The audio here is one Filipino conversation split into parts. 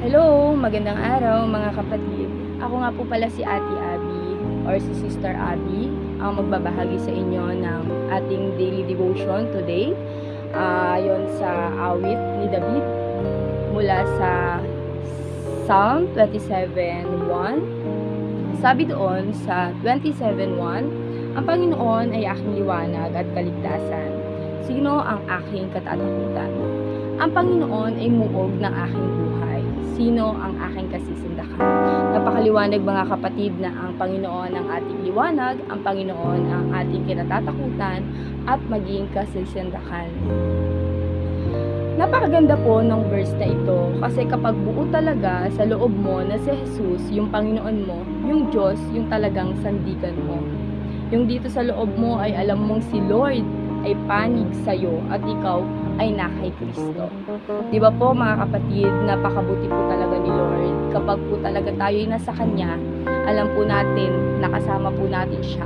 Hello, magandang araw mga kapatid. Ako nga po pala si Ate Abby or si Sister Abby ang magbabahagi sa inyo ng ating daily devotion today. Ayon sa awit ni David mula sa Psalm 27:1. Sabi doon sa 27:1, ang Panginoon ay aking liwanag at kaligtasan. Sino ang aking katatakutan? Ang Panginoon ay muog ng aking buhay. Sino ang aking kasisindakan? Napakaliwanag mga kapatid na ang Panginoon ang ating liwanag, ang Panginoon ang ating kinatatakutan at maging kasisindakan. Napakaganda po ng verse na ito kasi kapag buo talaga sa loob mo na si Jesus, yung Panginoon mo, yung Diyos, yung talagang sandigan mo. Yung dito sa loob mo ay alam mong si Lord ay panig sa'yo at ikaw ay na kay Kristo. Di ba po mga kapatid, napakabuti po talaga ni Lord. Kapag po talaga tayo ay nasa Kanya, alam po natin, nakasama po natin siya.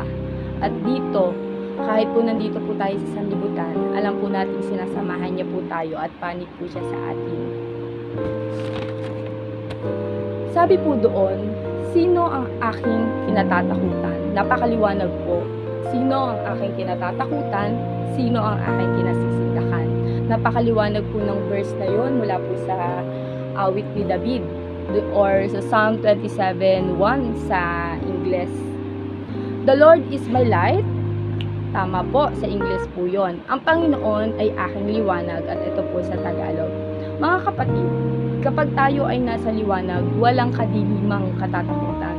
At dito, kahit po nandito po tayo sa sanlibutan, alam po natin sinasamahan niya po tayo at panig po siya sa atin. Sabi po doon, sino ang aking kinatatakutan? Napakaliwanag po. Sino ang aking kinatatakutan? Sino ang aking kinasisindakan? Napakaliwanag po ng verse na yon mula po sa awit ni David or sa Psalm 27:1 sa Ingles. The Lord is my light. Tama po, sa Ingles po yon. Ang Panginoon ay aking liwanag at ito po sa Tagalog. Mga kapatid, kapag tayo ay nasa liwanag, walang kadilimang katatakutan.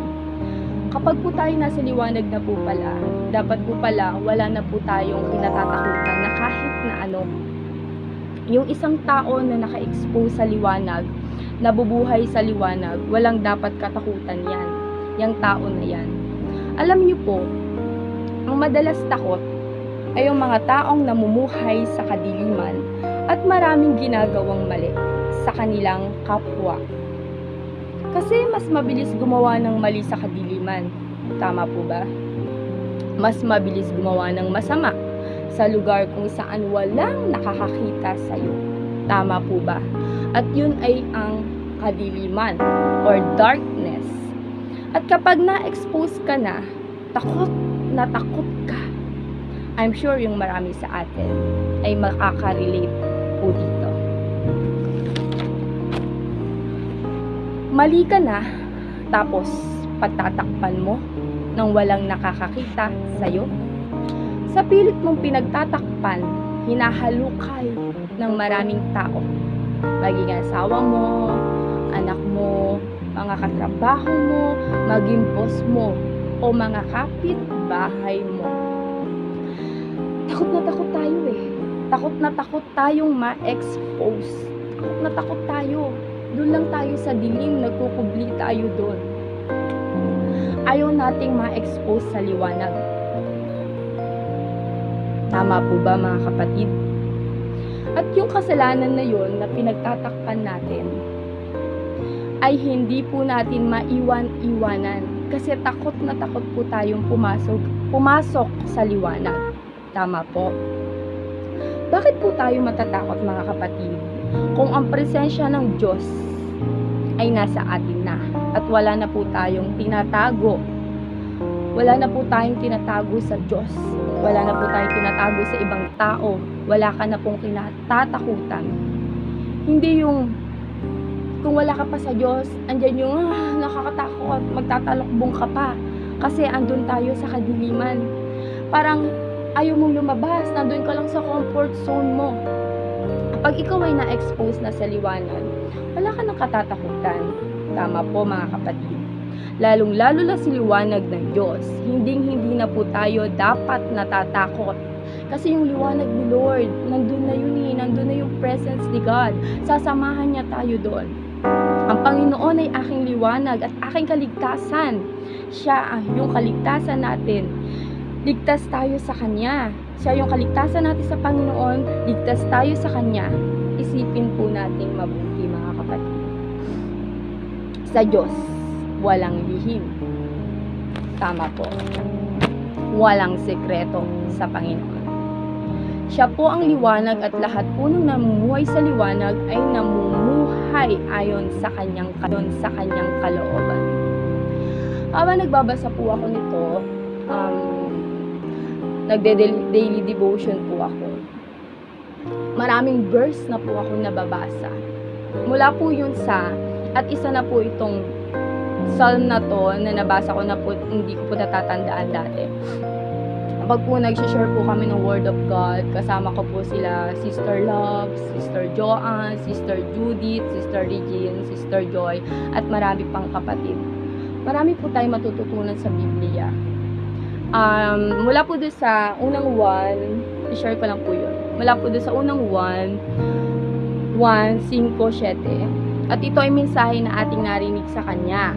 Kapag po tayo nasa liwanag na po pala, dapat po pala wala na po tayong kinatatakutan na kahit na ano. Yung isang tao na naka-expose sa liwanag, nabubuhay sa liwanag, walang dapat katakutan yan. Yung tao na yan. Alam niyo po, ang madalas takot ay yung mga taong namumuhay sa kadiliman at maraming ginagawang mali sa kanilang kapwa. Kasi mas mabilis gumawa ng mali sa kadiliman. Tama po ba? Mas mabilis gumawa ng masama sa lugar kung saan walang nakakakita sa iyo. Tama po ba? At yun ay ang kadiliman or darkness. At kapag na-expose ka na, takot ka. I'm sure yung marami sa atin ay makaka-relate po dito. Mali ka na, tapos pagtatakpan mo nang walang nakakakita sa'yo. Sa pilit mong pinagtatakpan, hinahalukay ng maraming tao. Maging asawa mo, anak mo, mga katrabaho mo, maging boss mo, o mga kapitbahay mo. Takot na takot tayo eh. Takot na takot tayong ma-expose. Takot na takot tayo. Doon lang tayo sa dilim, nagkukubli tayo doon. Ayaw nating ma-expose sa liwanag. Tama po ba mga kapatid? At yung kasalanan na yon na pinagtatakpan natin, ay hindi po natin maiwan-iwanan. Kasi takot na takot po tayong pumasok sa liwanag. Tama po. Bakit po tayo matatakot mga kapatid? Kung ang presensya ng Diyos ay nasa atin na at wala na po tayong tinatago. Wala na po tayong tinatago sa Diyos. Wala na po tayong tinatago sa ibang tao. Wala ka na pong kinatatakutan. Hindi yung kung wala ka pa sa Diyos, andyan yung nakakatakot, magtatalokbong ka pa. Kasi andun tayo sa kadiliman. Parang ayaw mong lumabas, nandun ka lang sa comfort zone mo. Pag ikaw ay na-expose na sa liwanag, wala ka nang katatakutan. Tama po mga kapatid. Lalong-lalo na si liwanag ng Diyos. Hindi na po tayo dapat natatakot. Kasi yung liwanag ni Lord, nandun na yun eh. Nandun na yung presence ni God. Sasamahan niya tayo doon. Ang Panginoon ay aking liwanag at aking kaligtasan. Siya yung kaligtasan natin. Ligtas tayo sa Kanya. Siya yung kaligtasan natin sa Panginoon. Ligtas tayo sa Kanya. Isipin po nating mabuti mga kapatid. Sa Diyos, walang lihim. Tama po. Walang sekreto sa Panginoon. Siya po ang liwanag at lahat po ng namumuhay sa liwanag ay namumuhay ayon sa kanyang kalooban. Habang nagbabasa po ako nito, nagde-daily devotion po ako. Maraming verse na po ako nababasa. Mula po yun at isa na po itong psalm na to na nabasa ko na po, hindi ko po natatandaan dati. Kapag po nag-share po kami ng Word of God, kasama ko po sila Sister Love, Sister Joanne, Sister Judith, Sister Regine, Sister Joy, at marami pang kapatid. Marami po tayong matututunan sa Biblia. Mula po doon sa unang 1, i-share ko lang po yun. Mula po doon sa unang 1, 5:7. At ito ay mensahe na ating narinig sa Kanya.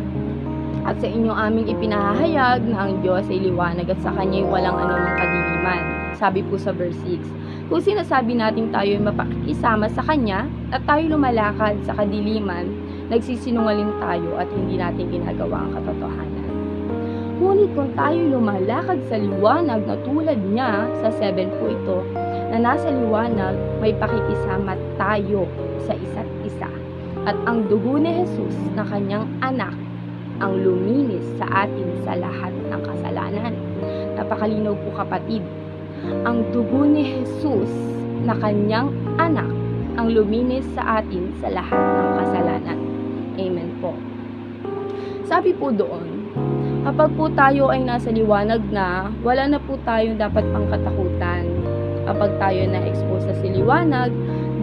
At sa inyo aming ipinahahayag na ang Diyos ay liwanag at sa Kanya ay walang anumang kadiliman. Sabi po sa verse 6. Kung sinasabi natin tayo ay mapakikisama sa Kanya at tayo lumalakad sa kadiliman, nagsisinungaling tayo at hindi natin ginagawa ang katotohanan. Ngunit kung tayo lumalakad sa liwanag na tulad niya, sa 7 po ito, na nasa liwanag, may pakikisama tayo sa isa't isa. At ang dugo ni Jesus na kanyang anak, ang luminis sa atin sa lahat ng kasalanan. Napakalinaw po kapatid. Ang dugo ni Jesus na kanyang anak, ang luminis sa atin sa lahat ng kasalanan. Amen po. Sabi po doon, kapag po tayo ay nasa liwanag na, wala na po tayong dapat pang katakutan. Kapag tayo na-expose sa liwanag,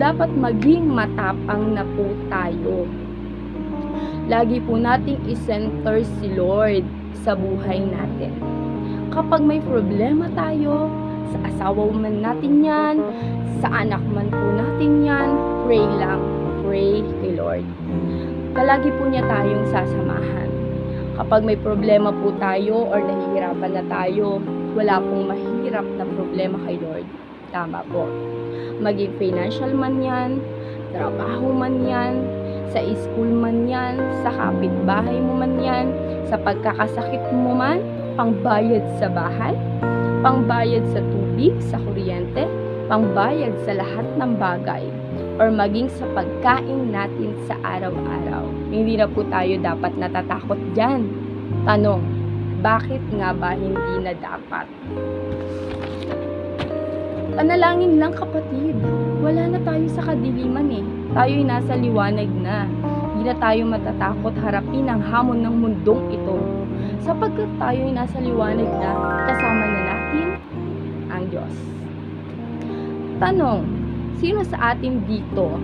dapat maging matapang na po tayo. Lagi po nating i-center si Lord sa buhay natin. Kapag may problema tayo, sa asawa man natin yan, sa anak man po natin yan, pray lang, pray kay Lord. Palagi po niya tayong sasamahan. Kapag may problema po tayo or nahihirapan na tayo, wala pong mahirap na problema kay Lord. Tama po. Maging financial man yan, trabaho man yan, sa school man yan, sa kapitbahay mo man yan, sa pagkakasakit mo man, pangbayad sa bahay, pangbayad sa tubig, sa kuryente, pangbayad sa lahat ng bagay, or maging sa pagkain natin sa araw-araw. Hindi na po tayo dapat natatakot dyan. Tanong, bakit nga ba hindi na dapat? Panalangin lang kapatid. Wala na tayo sa kadiliman eh. Tayo'y nasa liwanag na. Hindi na tayo matatakot harapin ang hamon ng mundong ito. Sapagkat tayo'y nasa liwanag na, kasama na natin ang Diyos. Tanong, sino sa atin dito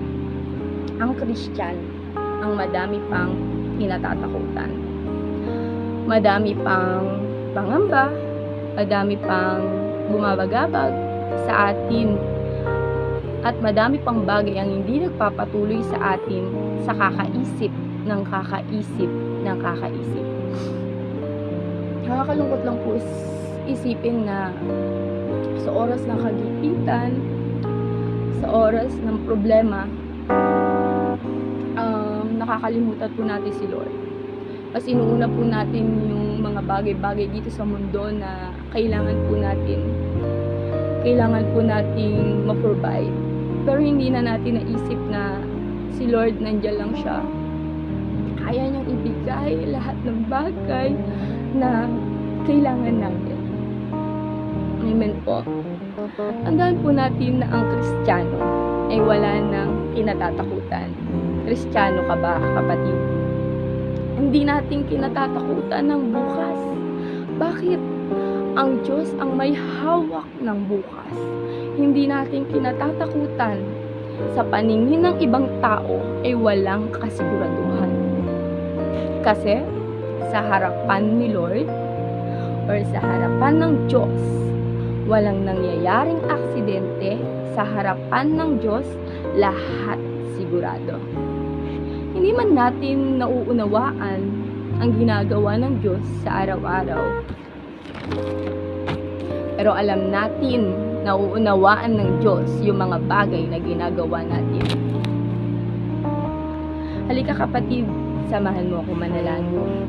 ang Christian ang madami pang kinatatakutan? Madami pang pangamba, madami pang bumabagabag sa atin, at madami pang bagay ang hindi nagpapatuloy sa atin sa kakaisip ng kakaisip ng kakaisip. Nakakalungkot lang po isipin na sa oras ng kagipitan, sa oras ng problema, nakakalimutan po natin si Lord. Mas inuuna po natin yung mga bagay-bagay dito sa mundo na kailangan po nating ma-provide. Pero hindi na natin naisip na si Lord nandiyan lang siya. Kaya niyang ibigay lahat ng bagay na kailangan natin. Amen po. Tandaan po natin na ang Kristiyano ay wala nang kinatatakutan. Kristiyano ka ba, kapatid? Hindi natin kinatatakutan ng bukas. Bakit? Ang Diyos ang may hawak ng bukas. Hindi natin kinatatakutan. Sa paningin ng ibang tao ay walang kasiguraduhan. Kasi sa harapan ni Lord or sa harapan ng Diyos, walang nangyayaring aksidente. Sa harapan ng Diyos, lahat sigurado. Hindi man natin nauunawaan ang ginagawa ng Diyos sa araw-araw. Pero alam natin, nauunawaan ng Diyos yung mga bagay na ginagawa natin. Halika kapatid, samahan mo ako manalangin.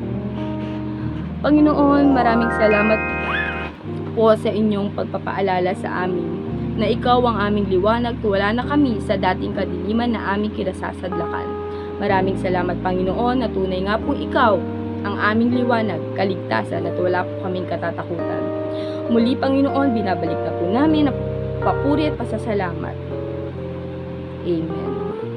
Panginoon, maraming salamat po sa inyong pagpapaalala sa amin na ikaw ang aming liwanag, tuwala na kami sa dating kadiliman na aming kinasasadlakan. Maraming salamat, Panginoon, na tunay nga po ikaw ang aming liwanag, kaligtasan, at wala po kaming katatakutan. Muli, Panginoon, binabalik na po namin ang papuri at pasasalamat. Amen.